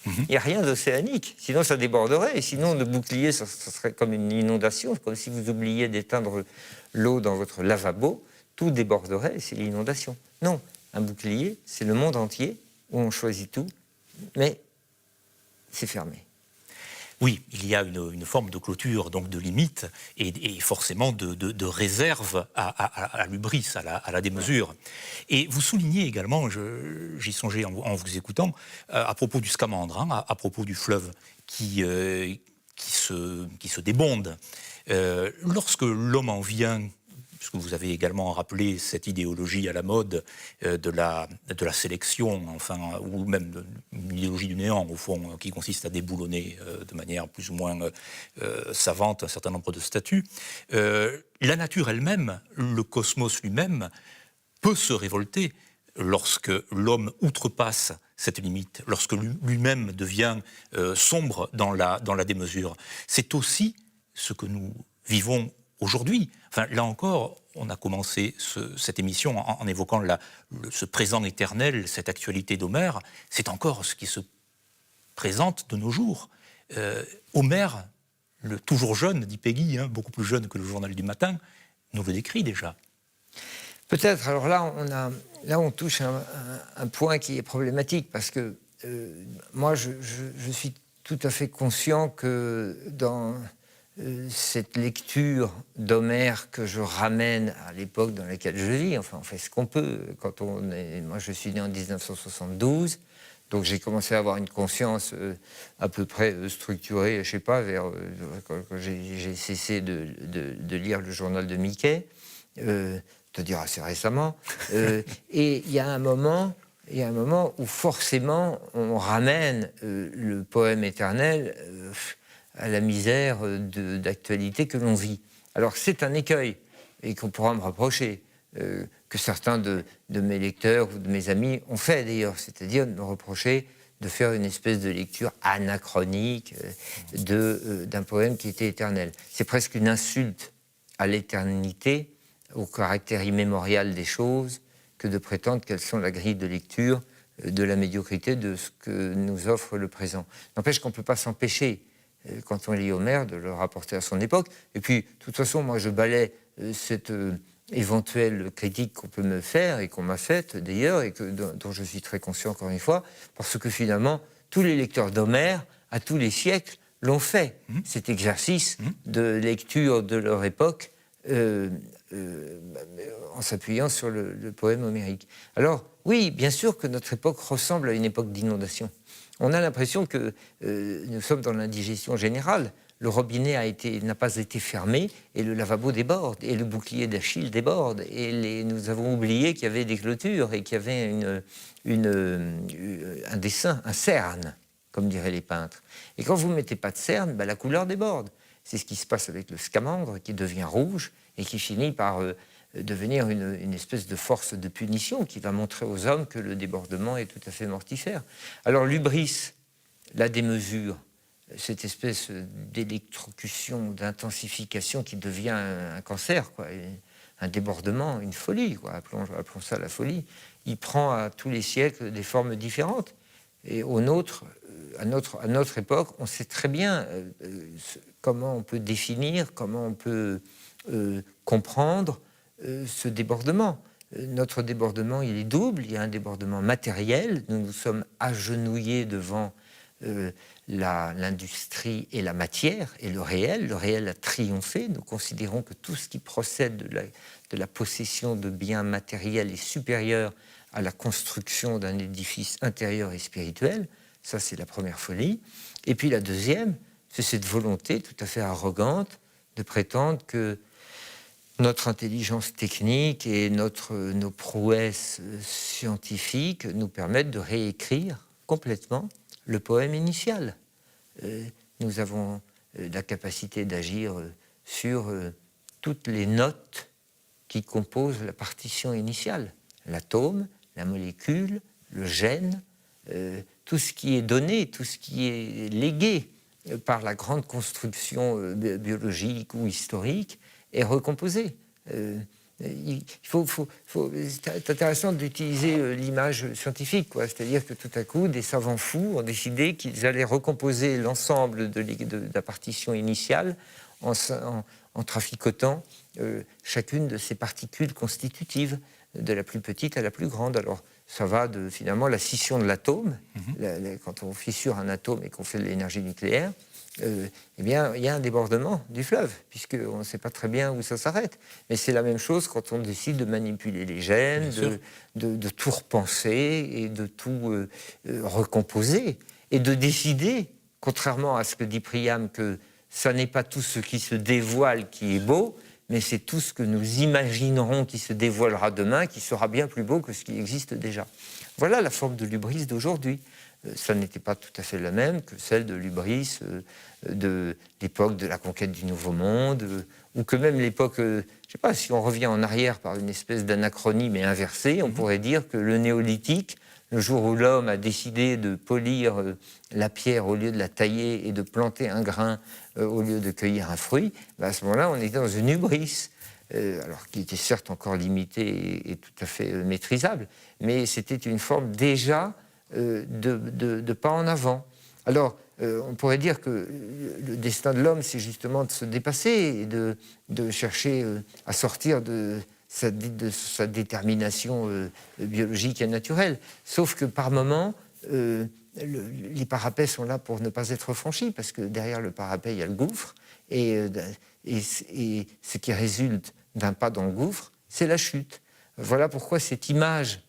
Il n'y a rien d'océanique, sinon ça déborderait. Et sinon, le bouclier, ça serait comme une inondation, comme si vous oubliez d'éteindre l'eau dans votre lavabo, tout déborderait, c'est l'inondation. Non, un bouclier, c'est le monde entier, où on choisit tout, mais c'est fermé. Oui, il y a une forme de clôture, donc de limite, et forcément de réserve à l'hubris, à la démesure. Et vous soulignez également, j'y songeais en vous écoutant, à propos du Scamandre, hein, à propos du fleuve qui se débonde. Lorsque l'homme en vient, puisque vous avez également rappelé cette idéologie à la mode de la sélection, enfin, ou même une idéologie du néant, au fond, qui consiste à déboulonner de manière plus ou moins savante un certain nombre de statues, la nature elle-même, le cosmos lui-même, peut se révolter lorsque l'homme outrepasse cette limite, lorsque lui-même devient sombre dans la démesure. C'est aussi ce que nous vivons aujourd'hui. Enfin, là encore, on a commencé cette émission en évoquant ce présent éternel, cette actualité d'Homère. C'est encore ce qui se présente de nos jours. Homère, le toujours jeune, dit Peggy, hein, beaucoup plus jeune que le journal du matin, nous le décrit déjà. Peut-être. Alors là, on touche un point qui est problématique, parce que moi, je suis tout à fait conscient que dans cette lecture d'Homère que je ramène à l'époque dans laquelle je vis, enfin on fait ce qu'on peut. Moi je suis né en 1972, donc j'ai commencé à avoir une conscience à peu près structurée, je sais pas, quand j'ai cessé de lire le journal de Mickey, c'est-à-dire assez récemment. Et il y a un moment où forcément on ramène le poème éternel à la misère d'actualité que l'on vit. Alors c'est un écueil, et qu'on pourra me reprocher, que certains de mes lecteurs ou de mes amis ont fait d'ailleurs, c'est-à-dire de me reprocher de faire une espèce de lecture anachronique d'un poème qui était éternel. C'est presque une insulte à l'éternité, au caractère immémorial des choses, que de prétendre qu'elles sont la grille de lecture de la médiocrité de ce que nous offre le présent. N'empêche qu'on ne peut pas s'empêcher, quand on lit Homère, de le rapporter à son époque. Et puis, de toute façon, moi, je balais cette éventuelle critique qu'on peut me faire, et qu'on m'a faite d'ailleurs, et dont je suis très conscient, encore une fois, parce que finalement, tous les lecteurs d'Homère, à tous les siècles, l'ont fait, cet exercice de lecture de leur époque, en s'appuyant sur le poème homérique. Alors, oui, bien sûr que notre époque ressemble à une époque d'inondation. On a l'impression que nous sommes dans l'indigestion générale. Le robinet n'a pas été fermé, et le lavabo déborde, et le bouclier d'Achille déborde, et nous avons oublié qu'il y avait des clôtures, et qu'il y avait un dessin, un cerne, comme diraient les peintres. Et quand vous ne mettez pas de cerne, la couleur déborde. C'est ce qui se passe avec le scamandre, qui devient rouge, et qui finit par devenir une espèce de force de punition qui va montrer aux hommes que le débordement est tout à fait mortifère. Alors l'hubris, la démesure, cette espèce d'électrocution, d'intensification qui devient un cancer, quoi, un débordement, une folie, quoi, appelons ça la folie, il prend à tous les siècles des formes différentes. Et à notre époque, on sait très bien comment on peut définir, comment on peut comprendre ce débordement. Notre débordement, il est double. Il y a un débordement matériel. Nous nous sommes agenouillés devant l'industrie et la matière, et le réel a triomphé. Nous considérons que tout ce qui procède de la possession de biens matériels est supérieur à la construction d'un édifice intérieur et spirituel. Ça, c'est la première folie. Et puis la deuxième, c'est cette volonté tout à fait arrogante de prétendre que notre intelligence technique et nos prouesses scientifiques nous permettent de réécrire complètement le poème initial. Nous avons la capacité d'agir sur toutes les notes qui composent la partition initiale. L'atome, la molécule, le gène, tout ce qui est donné, tout ce qui est légué par la grande construction biologique ou historique, est recomposé. C'est intéressant d'utiliser l'image scientifique, quoi. C'est-à-dire que tout à coup, des savants fous ont décidé qu'ils allaient recomposer l'ensemble de la partition initiale en traficotant chacune de ces particules constitutives, de la plus petite à la plus grande. Alors, ça va de finalement la scission de l'atome. Quand on fissure un atome et qu'on fait de l'énergie nucléaire, eh bien, il y a un débordement du fleuve, puisqu'on ne sait pas très bien où ça s'arrête. Mais c'est la même chose quand on décide de manipuler les gènes, de tout repenser et de tout recomposer, et de décider, contrairement à ce que dit Priam, que ça n'est pas tout ce qui se dévoile qui est beau, mais c'est tout ce que nous imaginerons qui se dévoilera demain, qui sera bien plus beau que ce qui existe déjà. Voilà la forme de l'hubris d'aujourd'hui. Ça n'était pas tout à fait la même que celle de l'hubris de l'époque de la conquête du Nouveau Monde, ou que même l'époque, je ne sais pas, si on revient en arrière par une espèce d'anachronie mais inversée, on pourrait dire que le néolithique, le jour où l'homme a décidé de polir la pierre au lieu de la tailler et de planter un grain au lieu de cueillir un fruit, à ce moment-là, on était dans une hubris. Alors qui était certes encore limitée et tout à fait maîtrisable, mais c'était une forme déjà de pas en avant. Alors, on pourrait dire que le destin de l'homme, c'est justement de se dépasser et de chercher à sortir de sa détermination biologique et naturelle. Sauf que par moments, les parapets sont là pour ne pas être franchis, parce que derrière le parapet, il y a le gouffre, et ce qui résulte d'un pas dans le gouffre, c'est la chute. Voilà pourquoi cette image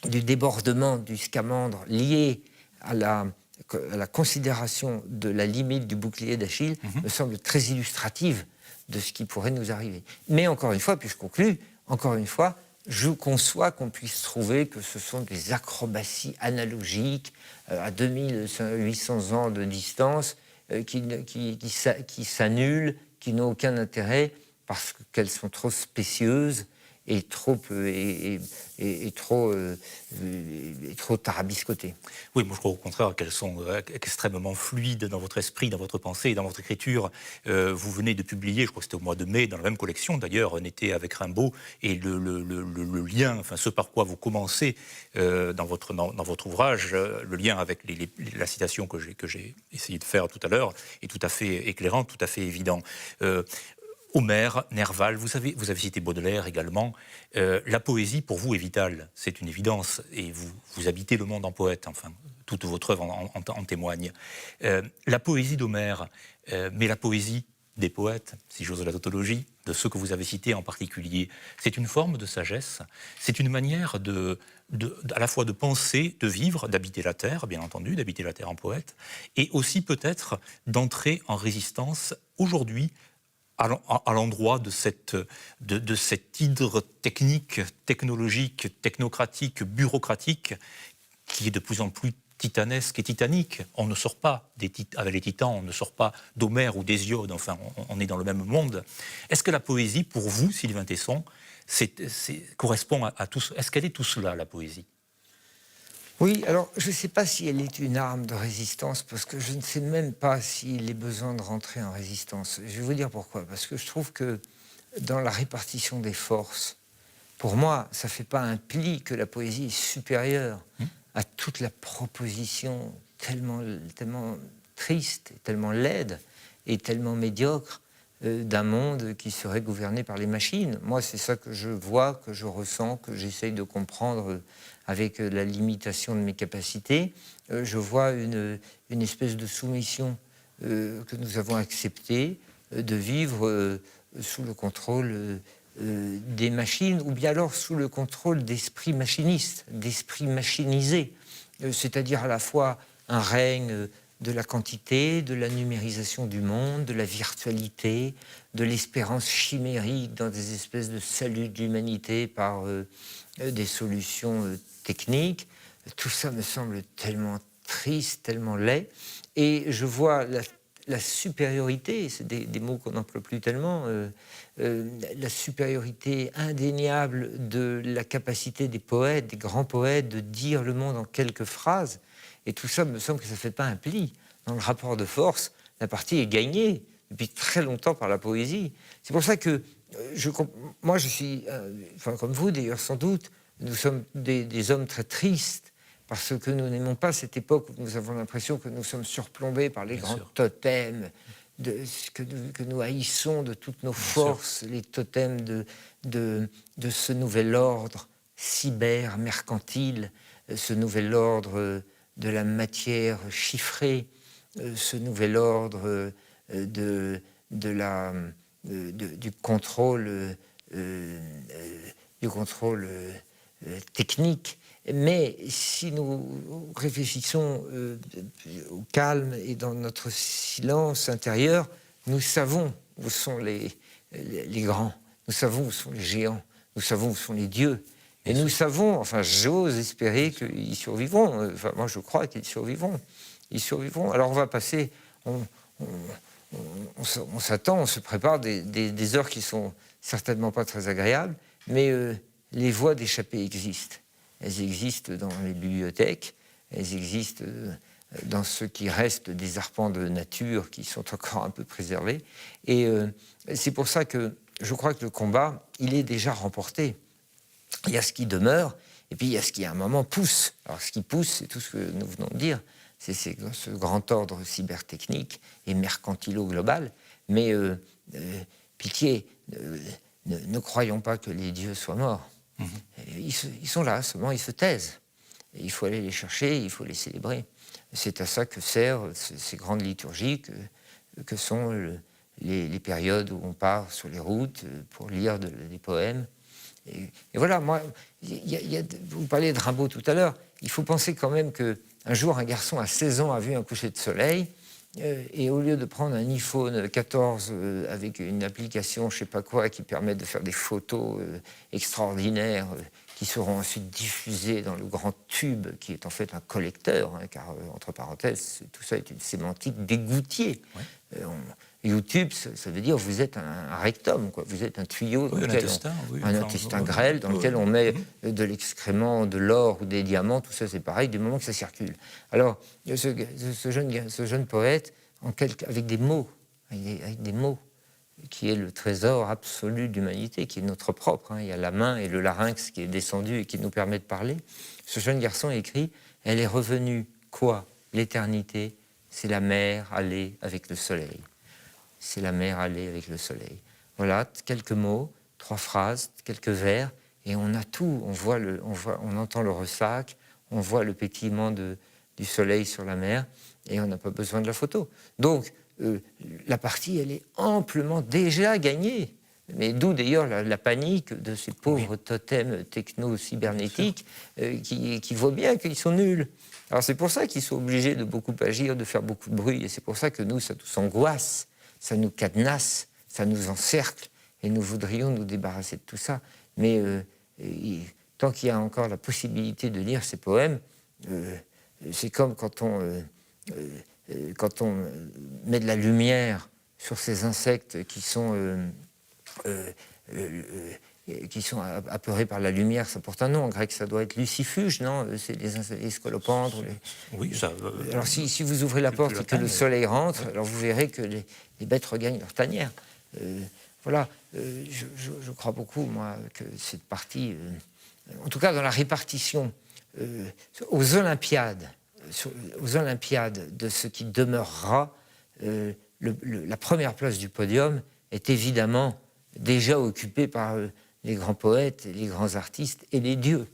du débordement du scamandre lié à la considération de la limite du bouclier d'Achille me semble très illustrative de ce qui pourrait nous arriver. Mais encore une fois, puis je conclus, encore une fois, je conçois qu'on puisse trouver que ce sont des acrobaties analogiques à 2800 ans de distance qui s'annulent, qui n'ont aucun intérêt parce qu'elles sont trop spécieuses et trop tarabiscotées. Oui, moi je crois au contraire qu'elles sont extrêmement fluides dans votre esprit, dans votre pensée, dans votre écriture. Vous venez de publier, je crois que c'était au mois de mai, dans la même collection d'ailleurs, un été avec Rimbaud, et le lien, enfin ce par quoi vous commencez dans votre ouvrage, le lien avec la citation que j'ai essayé de faire tout à l'heure est tout à fait éclairant, tout à fait évident. Homère, Nerval, vous avez cité Baudelaire également. La poésie, pour vous, est vitale, c'est une évidence, et vous habitez le monde en poète, enfin, toute votre œuvre en témoigne. La poésie d'Homère, mais la poésie des poètes, si j'ose la tautologie, de ceux que vous avez cités en particulier, c'est une forme de sagesse, c'est une manière à la fois de penser, de vivre, d'habiter la terre, bien entendu, d'habiter la terre en poète, et aussi peut-être d'entrer en résistance aujourd'hui à l'endroit de cette hydre technique, technologique, technocratique, bureaucratique, qui est de plus en plus titanesque et titanique. On ne sort pas avec les titans, on ne sort pas d'Homère ou d'Hésiode, enfin, on est dans le même monde. Est-ce que la poésie, pour vous, Sylvain Tesson, correspond à tout cela? Est-ce qu'elle est tout cela, la poésie? Oui, alors je ne sais pas si elle est une arme de résistance, parce que je ne sais même pas s'il est besoin de rentrer en résistance. Je vais vous dire pourquoi. Parce que je trouve que dans la répartition des forces, pour moi, ça ne fait pas un pli que la poésie est supérieure à toute la proposition tellement triste, tellement laide et tellement médiocre d'un monde qui serait gouverné par les machines. Moi, c'est ça que je vois, que je ressens, que j'essaye de comprendre avec la limitation de mes capacités. Je vois une espèce de soumission que nous avons acceptée, de vivre sous le contrôle des machines, ou bien alors sous le contrôle d'esprits machinistes, d'esprits machinisés, c'est-à-dire à la fois un règne de la quantité, de la numérisation du monde, de la virtualité, de l'espérance chimérique dans des espèces de salut de l'humanité par des solutions techniques. Tout ça me semble tellement triste, tellement laid. Et je vois la supériorité, c'est des mots qu'on n'emploie plus tellement, la supériorité indéniable de la capacité des poètes, des grands poètes, de dire le monde en quelques phrases. Et tout ça me semble que ça ne fait pas un pli dans le rapport de force la partie est gagnée depuis très longtemps par la poésie. C'est pour ça que moi, je suis, enfin, comme vous d'ailleurs sans doute, nous sommes des hommes très tristes parce que nous n'aimons pas cette époque où nous avons l'impression que nous sommes surplombés par les grands totems que nous haïssons de toutes nos forces, les totems de ce nouvel ordre cyber-mercantile, ce nouvel ordre de la matière chiffrée, ce nouvel ordre du contrôle technique. Mais si nous réfléchissons au calme et dans notre silence intérieur, nous savons où sont les grands, nous savons où sont les géants, nous savons où sont les dieux. Et nous savons, enfin j'ose espérer qu'ils survivront. Enfin, moi je crois qu'ils survivront. Ils survivront. Alors on va passer, on s'attend, on se prépare des heures qui sont certainement pas très agréables, mais les voies d'échappée existent. Elles existent dans les bibliothèques, elles existent dans ce qui reste des arpents de nature qui sont encore un peu préservés. Et c'est pour ça que je crois que le combat, il est déjà remporté. Il y a ce qui demeure, et puis il y a ce qui, à un moment, pousse. Alors ce qui pousse, c'est tout ce que nous venons de dire. C'est ce grand ordre cybertechnique et mercantilo-global. Mais pitié, ne croyons pas que les dieux soient morts. Ils sont là, seulement ils se taisent. Et il faut aller les chercher, il faut les célébrer. C'est à ça que servent ces grandes liturgies que sont les périodes où on part sur les routes pour lire des poèmes. Et voilà, moi, vous parliez de Rimbaud tout à l'heure, il faut penser quand même qu'un jour, un garçon à 16 ans a vu un coucher de soleil, et au lieu de prendre un iPhone 14 avec une application, je ne sais pas quoi, qui permet de faire des photos extraordinaires, qui seront ensuite diffusées dans le grand tube, qui est en fait un collecteur, hein, car, entre parenthèses, tout ça est une sémantique d'égoutier. Ouais. YouTube, ça veut dire vous êtes un rectum, quoi. Vous êtes un tuyau, un intestin grêle dans lequel on met de l'excrément, de l'or ou des diamants, tout ça c'est pareil, du moment que ça circule. Alors, ce jeune poète, avec des mots, qui est le trésor absolu de l'humanité, qui est notre propre, hein. Il y a la main et le larynx qui est descendu et qui nous permet de parler. Ce jeune garçon écrit « Elle est revenue, quoi? L'éternité, c'est la mer allée avec le soleil. » C'est la mer allée avec le soleil. Voilà, quelques mots, 3 phrases, quelques vers, et on a tout. On entend le ressac, on voit le pétillement du soleil sur la mer, et on n'a pas besoin de la photo. Donc, la partie, elle est amplement déjà gagnée. Mais d'où d'ailleurs la panique de ces pauvres totems techno-cybernétiques qui voient bien qu'ils sont nuls. Alors c'est pour ça qu'ils sont obligés de beaucoup agir, de faire beaucoup de bruit, et c'est pour ça que nous, ça nous angoisse. Ça nous cadenasse, ça nous encercle, et nous voudrions nous débarrasser de tout ça. Mais tant qu'il y a encore la possibilité de lire ces poèmes, c'est comme quand on met de la lumière sur ces insectes qui sont apeurés par la lumière. Ça porte un nom en grec, ça doit être lucifuge, non? C'est les scolopendres. Oui, ça. Alors si vous ouvrez la porte et que le soleil rentre, alors vous verrez que les bêtes regagnent leur tanière. Voilà, je crois beaucoup, moi, que cette partie, en tout cas dans la répartition aux Olympiades de ce qui demeurera, la première place du podium est évidemment déjà occupée par les grands poètes, les grands artistes et les dieux.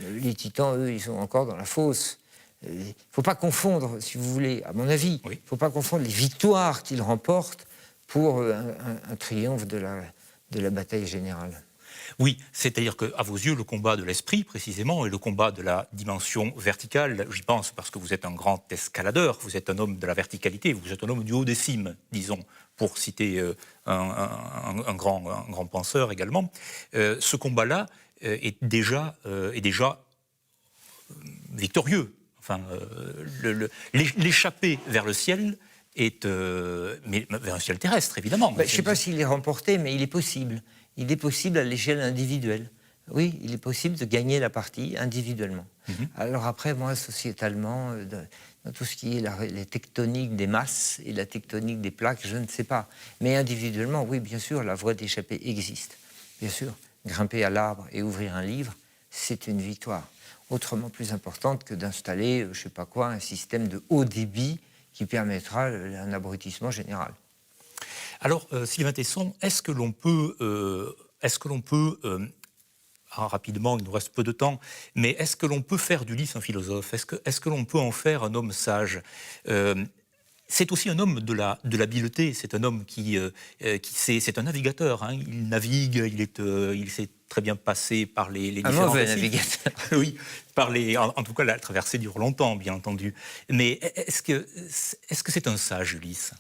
Les titans, eux, ils sont encore dans la fosse. Il ne faut pas confondre, si vous voulez, à mon avis, il ne faut pas confondre les victoires qu'ils remportent pour un triomphe de la bataille générale. Oui, c'est-à-dire qu'à vos yeux, le combat de l'esprit, précisément, et le combat de la dimension verticale, j'y pense parce que vous êtes un grand escaladeur, vous êtes un homme de la verticalité, vous êtes un homme du haut des cimes, disons, pour citer un grand penseur également. Ce combat-là est déjà victorieux. Enfin, l'échappée vers le ciel mais vers un ciel terrestre, évidemment. Je ne sais pas s'il est remporté, mais il est possible. Il est possible à l'échelle individuelle. Oui, il est possible de gagner la partie individuellement. Alors après, moi, sociétalement, dans tout ce qui est les tectoniques des masses et la tectonique des plaques, je ne sais pas. Mais individuellement, oui, bien sûr, la voie d'échappée existe. Bien sûr, grimper à l'arbre et ouvrir un livre, c'est une victoire. Autrement plus importante que d'installer, je ne sais pas quoi, un système de haut débit qui permettra un abrutissement général. Alors, Sylvain Tesson, est-ce que l'on peut, rapidement, il nous reste peu de temps, mais est-ce que l'on peut faire d'Ulysse un philosophe? Est-ce que l'on peut en faire un homme sage? C'est aussi un homme de l'habileté, c'est un homme c'est un navigateur, hein. Il navigue, il s'est très bien passé par les différents... Un mauvais navigateur. Oui, en tout cas, la traversée dure longtemps, bien entendu. Mais est-ce que c'est un sage, Ulysse?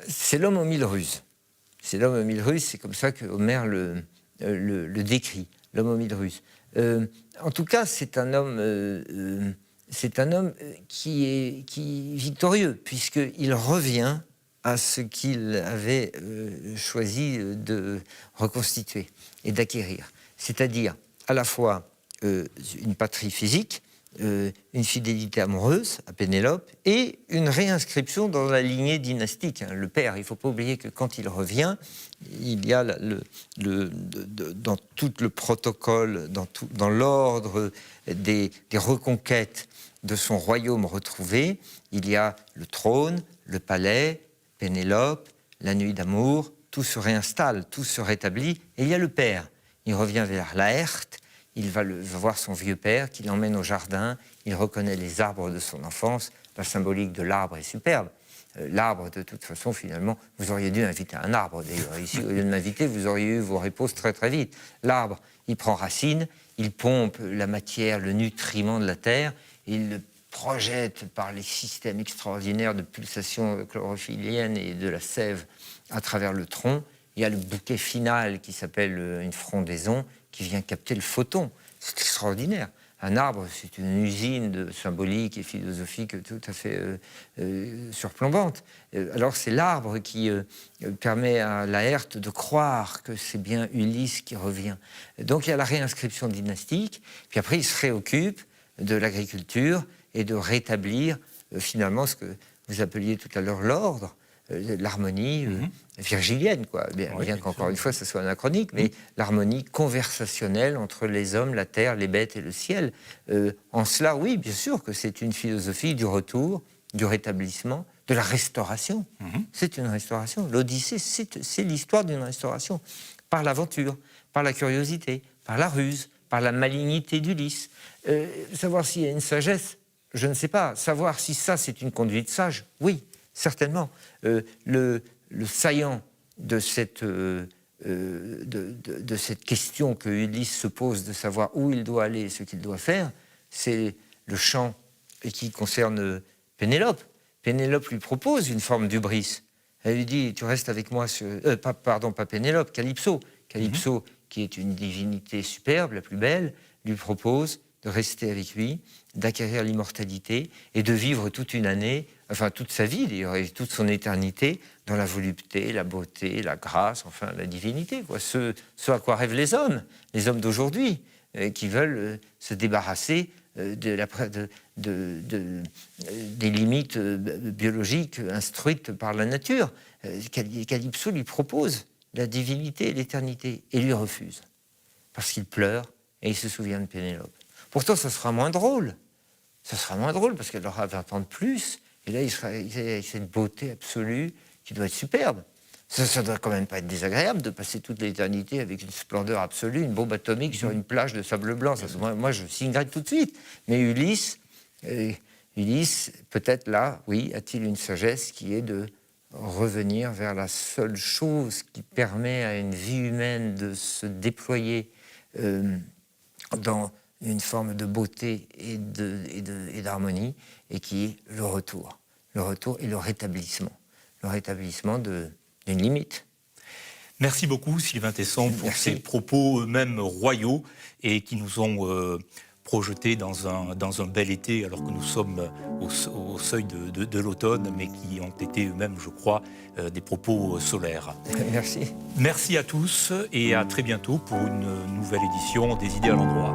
C'est l'homme aux mille ruses. C'est l'homme aux mille ruses, c'est comme ça que Homère le décrit, l'homme aux mille ruses. En tout cas, c'est un homme qui est victorieux, puisqu'il revient à ce qu'il avait choisi de reconstituer et d'acquérir. C'est-à-dire à la fois une patrie physique, une fidélité amoureuse à Pénélope et une réinscription dans la lignée dynastique. Le père, il ne faut pas oublier que quand il revient, il y a dans tout le protocole, dans l'ordre des reconquêtes de son royaume retrouvé, il y a le trône, le palais, Pénélope, la nuit d'amour, tout se réinstalle, tout se rétablit, et il y a le père. Il revient vers Laërte, il va voir son vieux père, qui l'emmène au jardin, il reconnaît les arbres de son enfance, la symbolique de l'arbre est superbe. L'arbre, de toute façon, finalement, vous auriez dû inviter un arbre, d'ailleurs. Ici, au lieu de m'inviter, vous auriez eu vos réponses très très vite. L'arbre, il prend racine, il pompe la matière, le nutriment de la terre, il le projette par les systèmes extraordinaires de pulsations chlorophylliennes et de la sève à travers le tronc. Il y a le bouquet final qui s'appelle une frondaison, qui vient capter le photon. C'est extraordinaire. Un arbre, c'est une usine symbolique et philosophique tout à fait surplombante. Alors c'est l'arbre qui permet à Laërte de croire que c'est bien Ulysse qui revient. Donc il y a la réinscription dynastique, puis après il se réoccupe de l'agriculture et de rétablir finalement ce que vous appeliez tout à l'heure l'ordre, l'harmonie virgilienne, quoi. Bien qu'encore une fois, ça soit anachronique, mais l'harmonie conversationnelle entre les hommes, la terre, les bêtes et le ciel. En cela, oui, bien sûr que c'est une philosophie du retour, du rétablissement, de la restauration. C'est une restauration. L'Odyssée, c'est l'histoire d'une restauration. Par l'aventure, par la curiosité, par la ruse, par la malignité d'Ulysse. Savoir s'il y a une sagesse, je ne sais pas. Savoir si ça, c'est une conduite sage, oui. Certainement, le saillant de cette question que Ulysse se pose de savoir où il doit aller et ce qu'il doit faire, c'est le chant qui concerne Pénélope. Pénélope lui propose une forme d'hubris. Elle lui dit, tu restes avec moi pas Pénélope, Calypso. Calypso, qui est une divinité superbe, la plus belle, lui propose de rester avec lui, d'acquérir l'immortalité et de vivre toute une année, enfin toute sa vie d'ailleurs, et toute son éternité, dans la volupté, la beauté, la grâce, enfin la divinité, quoi. Ce à quoi rêvent les hommes d'aujourd'hui, qui veulent se débarrasser des limites biologiques instruites par la nature. Calypso lui propose la divinité et l'éternité, et lui refuse, parce qu'il pleure et il se souvient de Pénélope. Pourtant, ça sera moins drôle. Ça sera moins drôle parce qu'elle aura 20 ans de plus. Et là, il sera cette beauté absolue qui doit être superbe. Ça ne doit quand même pas être désagréable de passer toute l'éternité avec une splendeur absolue, une bombe atomique sur une plage de sable blanc. Ça, moi, je signerais tout de suite. Mais Ulysse, peut-être là, oui, a-t-il une sagesse qui est de revenir vers la seule chose qui permet à une vie humaine de se déployer dans une forme de beauté et d'harmonie, et qui est le retour et le rétablissement d'une limite. Merci beaucoup Sylvain Tesson pour ces propos eux-mêmes royaux et qui nous ont projetés dans un bel été alors que nous sommes au seuil de l'automne, mais qui ont été eux-mêmes, je crois, des propos solaires. Merci. Merci à tous et à très bientôt pour une nouvelle édition des Idées à l'endroit.